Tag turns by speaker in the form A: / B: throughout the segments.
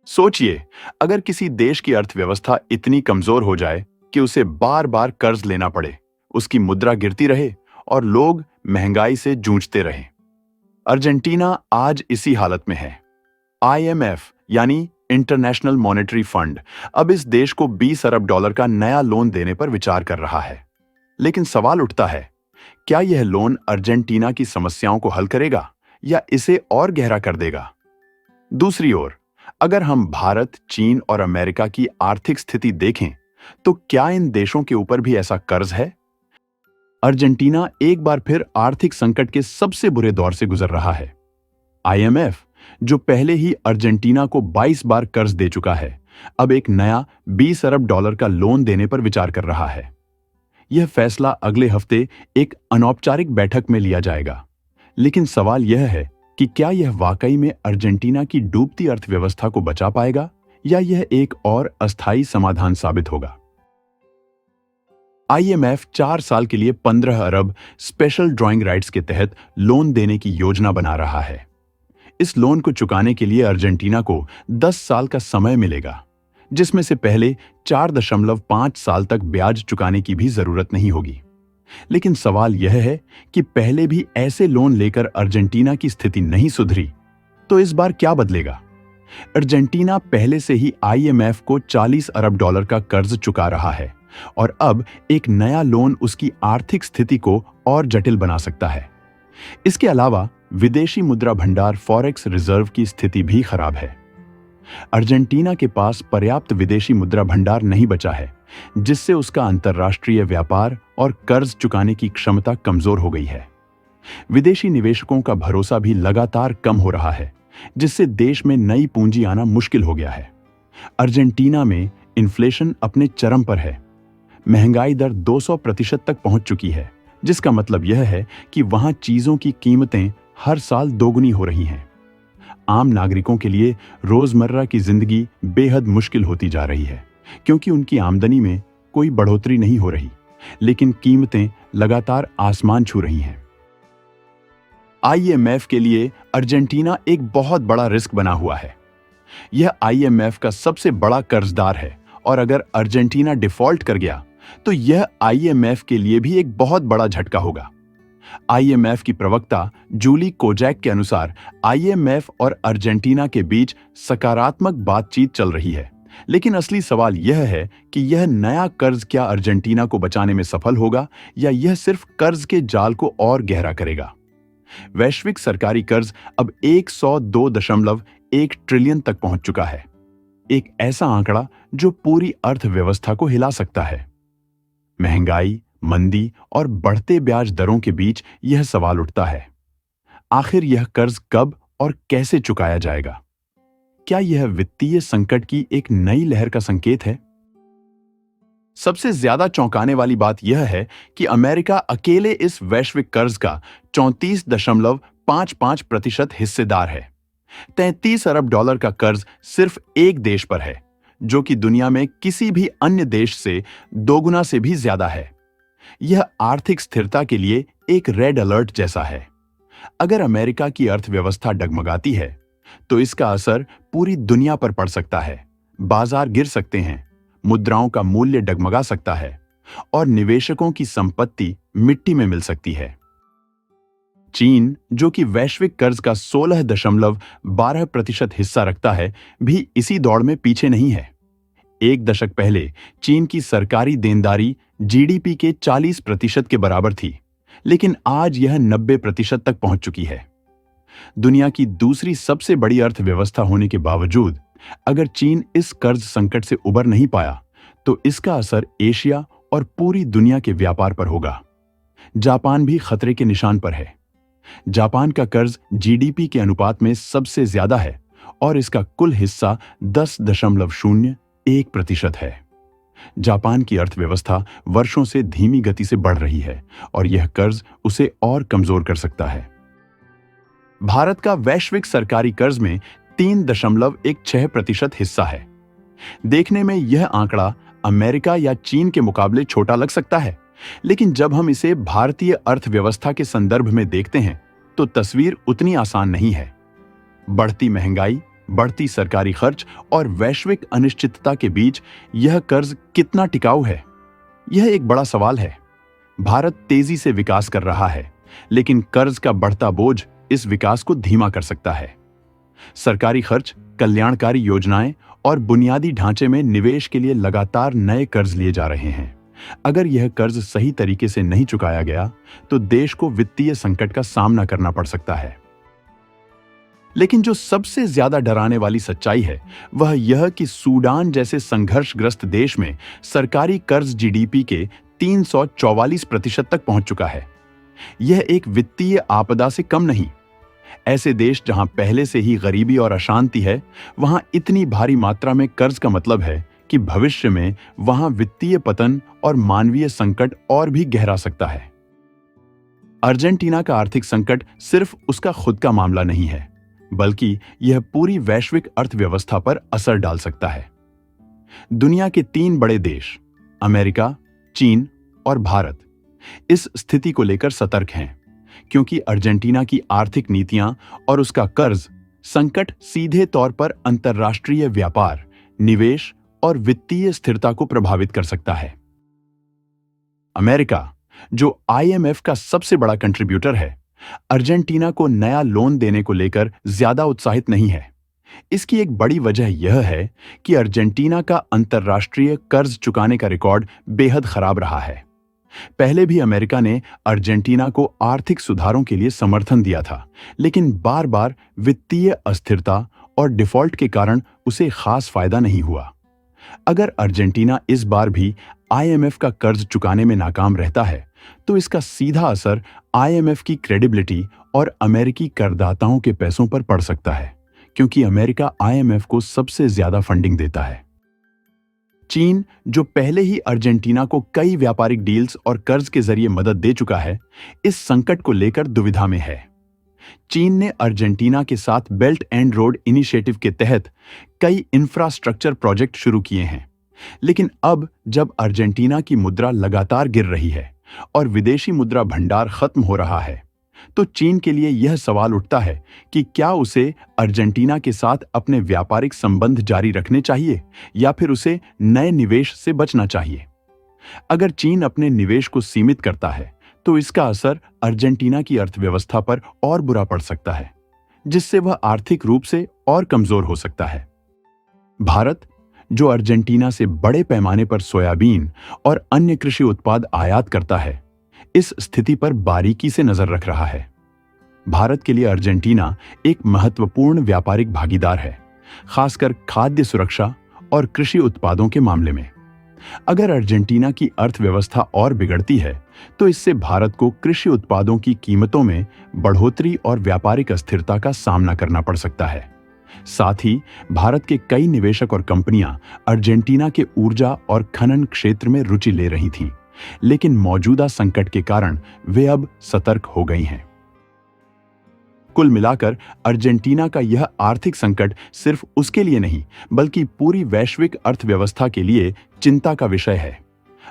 A: सोचिए, अगर किसी देश की अर्थव्यवस्था इतनी कमजोर हो जाए कि उसे बार बार कर्ज लेना पड़े, उसकी मुद्रा गिरती रहे और लोग महंगाई से जूझते रहें। अर्जेंटीना आज इसी हालत में है। आईएमएफ यानी इंटरनेशनल मॉनेटरी फंड अब इस देश को 20 अरब डॉलर का नया लोन देने पर विचार कर रहा है। लेकिन सवाल उठता है, क्या यह लोन अर्जेंटीना की समस्याओं को हल करेगा या इसे और गहरा कर देगा? दूसरी ओर, अगर हम भारत, चीन और अमेरिका की आर्थिक स्थिति देखें, तो क्या इन देशों के ऊपर भी ऐसा कर्ज है? अर्जेंटीना एक बार फिर आर्थिक संकट के सबसे बुरे दौर से गुजर रहा है। आईएमएफ, जो पहले ही अर्जेंटीना को 22 बार कर्ज दे चुका है, अब एक नया 20 अरब डॉलर का लोन देने पर विचार कर रहा है। यह फैसला अगले हफ्ते एक अनौपचारिक बैठक में लिया जाएगा। लेकिन सवाल यह है कि क्या यह वाकई में अर्जेंटीना की डूबती अर्थव्यवस्था को बचा पाएगा या यह एक और अस्थायी समाधान साबित होगा? आईएमएफ 4 साल के लिए 15 अरब स्पेशल ड्राइंग राइट्स के तहत लोन देने की योजना बना रहा है। इस लोन को चुकाने के लिए अर्जेंटीना को 10 साल का समय मिलेगा, जिसमें से पहले 4.5 साल तक ब्याज चुकाने की भी जरूरत नहीं होगी। लेकिन सवाल यह है कि पहले भी ऐसे लोन लेकर अर्जेंटीना की स्थिति नहीं सुधरी, तो इस बार क्या बदलेगा? अर्जेंटीना पहले से ही आईएमएफ को 40 अरब डॉलर का कर्ज चुका रहा है और अब एक नया लोन उसकी आर्थिक स्थिति को और जटिल बना सकता है। इसके अलावा विदेशी मुद्रा भंडार फॉरेक्स रिजर्व की स्थिति भी खराब है। अर्जेंटीना के पास पर्याप्त विदेशी मुद्रा भंडार नहीं बचा है, जिससे उसका अंतर्राष्ट्रीय व्यापार और कर्ज चुकाने की क्षमता कमजोर हो गई है। विदेशी निवेशकों का भरोसा भी लगातार कम हो रहा है, जिससे देश में नई पूंजी आना मुश्किल हो गया है। अर्जेंटीना में इन्फ्लेशन अपने चरम पर है। महंगाई दर 200% तक पहुंच चुकी है, जिसका मतलब यह है कि वहां चीजों की कीमतें हर साल दोगुनी हो रही हैं। आम नागरिकों के लिए रोजमर्रा की जिंदगी बेहद मुश्किल होती जा रही है, क्योंकि उनकी आमदनी में कोई बढ़ोतरी नहीं हो रही, लेकिन कीमतें लगातार आसमान छू रही हैं। आईएमएफ के लिए अर्जेंटीना एक बहुत बड़ा रिस्क बना हुआ है। यह आईएमएफ का सबसे बड़ा कर्जदार है और अगर अर्जेंटीना डिफॉल्ट कर गया, तो यह आईएमएफ के लिए भी एक बहुत बड़ा झटका होगा। आईएमएफ की प्रवक्ता जूली कोजैक के अनुसार आईएमएफ और अर्जेंटीना के बीच सकारात्मक बातचीत चल रही है, लेकिन असली सवाल यह है कि यह नया कर्ज क्या अर्जेंटीना को बचाने में सफल होगा या यह सिर्फ कर्ज के जाल को और गहरा करेगा। वैश्विक सरकारी कर्ज अब 102.1 ट्रिलियन तक पहुंच चुका है, एक ऐसा आंकड़ा जो पूरी अर्थव्यवस्था को हिला सकता है। महंगाई, मंदी और बढ़ते ब्याज दरों के बीच यह सवाल उठता है, आखिर यह कर्ज कब और कैसे चुकाया जाएगा? क्या यह वित्तीय संकट की एक नई लहर का संकेत है? सबसे ज्यादा चौंकाने वाली बात यह है कि अमेरिका अकेले इस वैश्विक कर्ज का 34.55% हिस्सेदार है। 33 अरब डॉलर का कर्ज सिर्फ एक देश पर है, जो कि दुनिया में किसी भी अन्य देश से दोगुना से भी ज्यादा है। यह आर्थिक स्थिरता के लिए एक रेड अलर्ट जैसा है। अगर अमेरिका की अर्थव्यवस्था डगमगाती है, तो इसका असर पूरी दुनिया पर पड़ सकता है। बाजार गिर सकते हैं, मुद्राओं का मूल्य डगमगा सकता है और निवेशकों की संपत्ति मिट्टी में मिल सकती है। चीन, जो कि वैश्विक कर्ज का 16.12% हिस्सा रखता है, भी इसी दौड़ में पीछे नहीं है। एक दशक पहले चीन की सरकारी देनदारी जीडीपी के 40% के बराबर थी, लेकिन आज यह 90% तक पहुंच चुकी है। दुनिया की दूसरी सबसे बड़ी अर्थव्यवस्था होने के बावजूद अगर चीन इस कर्ज संकट से उबर नहीं पाया, तो इसका असर एशिया और पूरी दुनिया के व्यापार पर होगा। जापान भी खतरे के निशान पर है। जापान का कर्ज जीडीपी के अनुपात में सबसे ज्यादा है और इसका कुल हिस्सा 10.01% है। जापान की अर्थव्यवस्था वर्षों से धीमी गति से बढ़ रही है और यह कर्ज उसे और कमजोर कर सकता है। भारत का वैश्विक सरकारी कर्ज में 3.16% हिस्सा है। देखने में यह आंकड़ा अमेरिका या चीन के मुकाबले छोटा लग सकता है, लेकिन जब हम इसे भारतीय अर्थव्यवस्था के संदर्भ में देखते हैं, तो तस्वीर उतनी आसान नहीं है। बढ़ती महंगाई, बढ़ती सरकारी खर्च और वैश्विक अनिश्चितता के बीच यह कर्ज कितना टिकाऊ है, यह एक बड़ा सवाल है। भारत तेजी से विकास कर रहा है, लेकिन कर्ज का बढ़ता बोझ इस विकास को धीमा कर सकता है। सरकारी खर्च, कल्याणकारी योजनाएं और बुनियादी ढांचे में निवेश के लिए लगातार नए कर्ज लिए जा रहे हैं। अगर यह कर्ज सही तरीके से नहीं चुकाया गया, तो देश को वित्तीय संकट का सामना करना पड़ सकता है। लेकिन जो सबसे ज्यादा डराने वाली सच्चाई है, वह यह कि सूडान जैसे संघर्षग्रस्त देश में सरकारी कर्ज जीडीपी के 344% तक पहुंच चुका है। यह एक वित्तीय आपदा से कम नहीं। ऐसे देश जहां पहले से ही गरीबी और अशांति है, वहां इतनी भारी मात्रा में कर्ज का मतलब है कि भविष्य में वहां वित्तीय पतन और मानवीय संकट और भी गहरा सकता है। अर्जेंटीना का आर्थिक संकट सिर्फ उसका खुद का मामला नहीं है, बल्कि यह पूरी वैश्विक अर्थव्यवस्था पर असर डाल सकता है। दुनिया के 3 बड़े देश, अमेरिका, चीन और भारत, इस स्थिति को लेकर सतर्क हैं, क्योंकि अर्जेंटीना की आर्थिक नीतियां और उसका कर्ज संकट सीधे तौर पर अंतर्राष्ट्रीय व्यापार, निवेश और वित्तीय स्थिरता को प्रभावित कर सकता है। अमेरिका, जो आईएमएफ का सबसे बड़ा कंट्रीब्यूटर है, अर्जेंटीना को नया लोन देने को लेकर ज्यादा उत्साहित नहीं है। इसकी एक बड़ी वजह यह है कि अर्जेंटीना का अंतर्राष्ट्रीय कर्ज चुकाने का रिकॉर्ड बेहद खराब रहा है। पहले भी अमेरिका ने अर्जेंटीना को आर्थिक सुधारों के लिए समर्थन दिया था, लेकिन बार बार वित्तीय अस्थिरता और डिफॉल्ट के कारण उसे खास फायदा नहीं हुआ। अगर अर्जेंटीना इस बार भी आईएमएफ का कर्ज चुकाने में नाकाम रहता है, तो इसका सीधा असर आईएमएफ की क्रेडिबिलिटी और अमेरिकी करदाताओं के पैसों पर पड़ सकता है, क्योंकि अमेरिका आईएमएफ को सबसे ज्यादा फंडिंग देता है। चीन, जो पहले ही अर्जेंटीना को कई व्यापारिक डील्स और कर्ज के जरिए मदद दे चुका है, इस संकट को लेकर दुविधा में है। चीन ने अर्जेंटीना के साथ बेल्ट एंड रोड इनिशिएटिव के तहत कई इंफ्रास्ट्रक्चर प्रोजेक्ट शुरू किए हैं, लेकिन अब जब अर्जेंटीना की मुद्रा लगातार गिर रही है और विदेशी मुद्रा भंडार खत्म हो रहा है, तो चीन के लिए यह सवाल उठता है कि क्या उसे अर्जेंटीना के साथ अपने व्यापारिक संबंध जारी रखने चाहिए या फिर उसे नए निवेश से बचना चाहिए। अगर चीन अपने निवेश को सीमित करता है, तो इसका असर अर्जेंटीना की अर्थव्यवस्था पर और बुरा पड़ सकता है, जिससे वह आर्थिक रूप से और कमजोर हो सकता है। भारत, जो अर्जेंटीना से बड़े पैमाने पर सोयाबीन और अन्य कृषि उत्पाद आयात करता है, इस स्थिति पर बारीकी से नजर रख रहा है। भारत के लिए अर्जेंटीना एक महत्वपूर्ण व्यापारिक भागीदार है, खासकर खाद्य सुरक्षा और कृषि उत्पादों के मामले में। अगर अर्जेंटीना की अर्थव्यवस्था और बिगड़ती है, तो इससे भारत को कृषि उत्पादों की कीमतों में बढ़ोतरी और व्यापारिक अस्थिरता का सामना करना पड़ सकता है। साथ ही भारत के कई निवेशक और कंपनियां अर्जेंटीना के ऊर्जा और खनन क्षेत्र में रुचि ले रही थीं, लेकिन मौजूदा संकट के कारण वे अब सतर्क हो गई हैं। कुल मिलाकर अर्जेंटीना का यह आर्थिक संकट सिर्फ उसके लिए नहीं, बल्कि पूरी वैश्विक अर्थव्यवस्था के लिए चिंता का विषय है।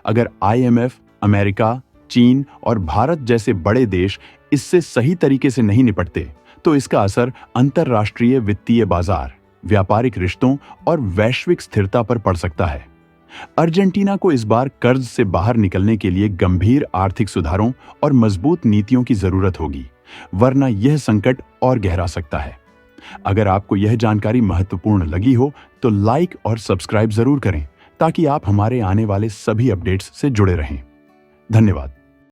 A: अगर आईएमएफ, अमेरिका, चीन और भारत जैसे बड़े देश इससे सही तरीके से नहीं निपटते, तो इसका असर अंतर्राष्ट्रीय वित्तीय बाजार, व्यापारिक रिश्तों और वैश्विक स्थिरता पर पड़ सकता है। अर्जेंटीना को इस बार कर्ज से बाहर निकलने के लिए गंभीर आर्थिक सुधारों और मजबूत नीतियों की जरूरत होगी, वरना यह संकट और गहरा सकता है। अगर आपको यह जानकारी महत्वपूर्ण लगी हो, तो लाइक और सब्सक्राइब जरूर करें, ताकि आप हमारे आने वाले सभी अपडेट्स से जुड़े रहें। धन्यवाद।